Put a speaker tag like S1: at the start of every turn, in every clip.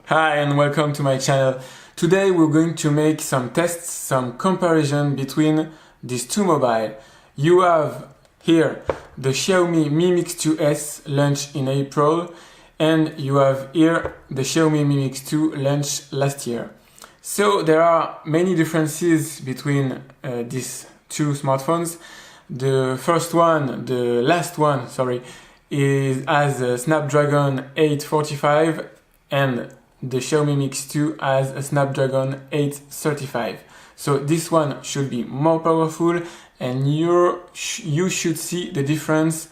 S1: Hi and welcome to my channel. Today we're going to make some tests, some comparison between these two mobiles. You have here the Xiaomi Mi Mix 2S launched in April, and you have here the Xiaomi Mi Mix 2 launched last year. So there are many differences between these two smartphones. The last one, has a Snapdragon 845 and the Xiaomi Mix 2 has a Snapdragon 835. So this one should be more powerful, and you should see the difference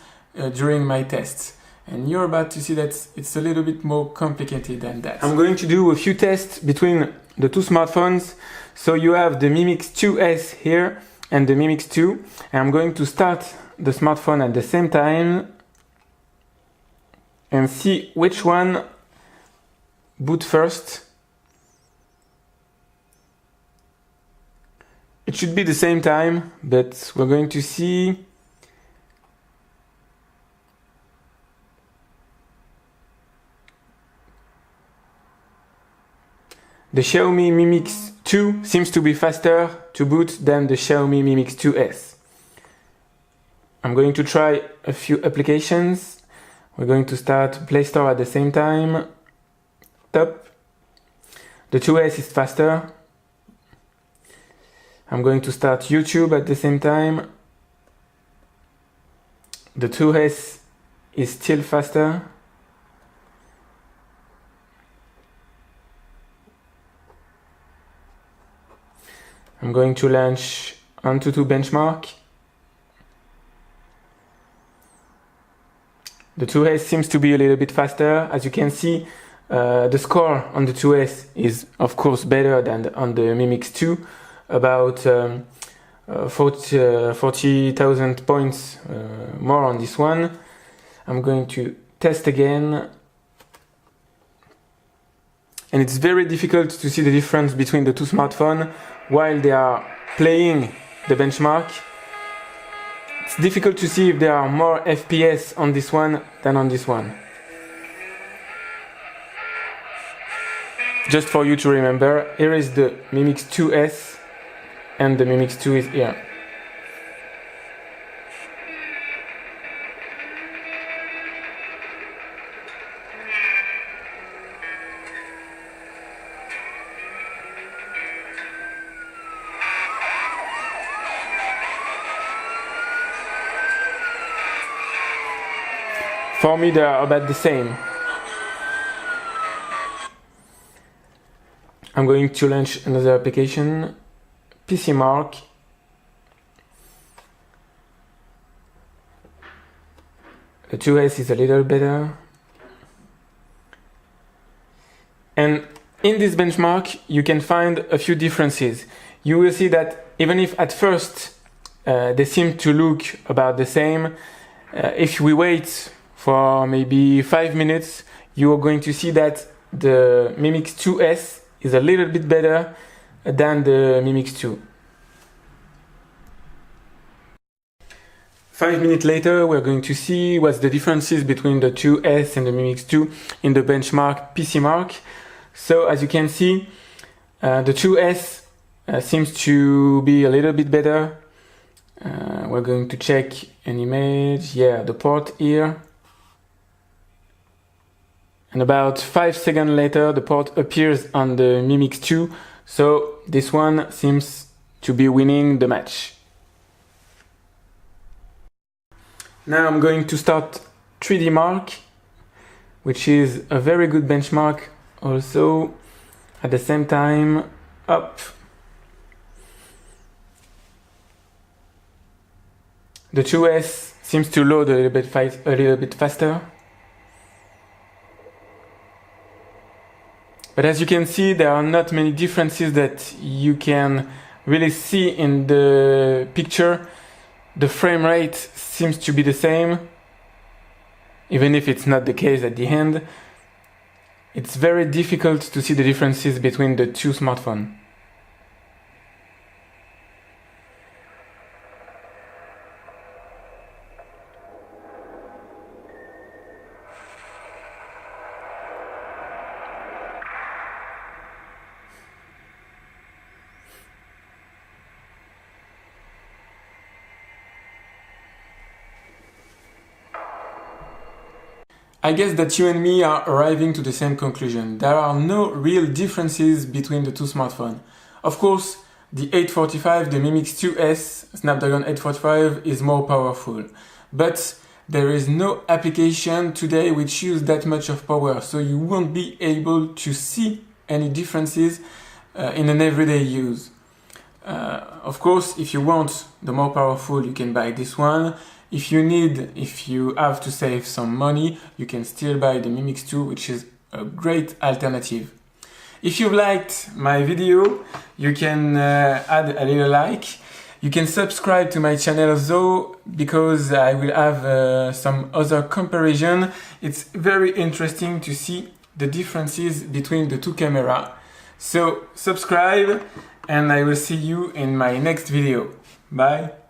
S1: during my tests. And you're about to see that it's a little bit more complicated than that. I'm going to do a few tests between the two smartphones. So you have the Mi Mix 2S here and the Mi Mix 2. And I'm going to start the smartphone at the same time and see which one boot first. It should be the same time, but we're going to see. The Xiaomi Mi Mix 2 seems to be faster to boot than the Xiaomi Mi Mix 2S. I'm going to try a few applications. We're going to start Play Store at the same time. Top. The 2S is faster. I'm going to start YouTube at the same time. The 2S is still faster. I'm going to launch AnTuTu benchmark. The 2S seems to be a little bit faster. As you can see, the score on the 2S is of course better than on the Mi Mix 2, about 40,000 points more on this one. I'm going to test again. And it's very difficult to see the difference between the two smartphones while they are playing the benchmark. It's difficult to see if there are more FPS on this one than on this one. Just for you to remember, here is the Mi Mix 2S and the Mi Mix 2 is here. For me, they are about the same. I'm going to launch another application, PC Mark. The 2S is a little better. And in this benchmark, you can find a few differences. You will see that even if at first they seem to look about the same, if we wait for maybe 5 minutes, you are going to see that the Mi Mix 2S is a little bit better than the Mi Mix 2. 5 minutes later, we're going to see what's the differences between the 2S and the Mi Mix 2 in the benchmark PC Mark. So as you can see, the 2S seems to be a little bit better. We're going to check an image. Yeah, the port here. And about 5 seconds later, the port appears on the Mi Mix 2. So this one seems to be winning the match. Now I'm going to start 3D Mark, which is a very good benchmark also. At the same time, up. The 2S seems to load a little bit faster. But as you can see, there are not many differences that you can really see in the picture. The frame rate seems to be the same, even if it's not the case at the end. It's very difficult to see the differences between the two smartphones. I guess that you and me are arriving to the same conclusion. There are no real differences between the two smartphones. Of course, the 845, the Mi Mix 2S, Snapdragon 845 is more powerful. But there is no application today which use that much of power, so you won't be able to see any differences in an everyday use. Of course, if you want the more powerful, you can buy this one. If you have to save some money, you can still buy the Mi Mix 2, which is a great alternative. If you liked my video, you can add a little like. You can subscribe to my channel though, because I will have some other comparison. It's very interesting to see the differences between the two cameras. So subscribe, and I will see you in my next video. Bye!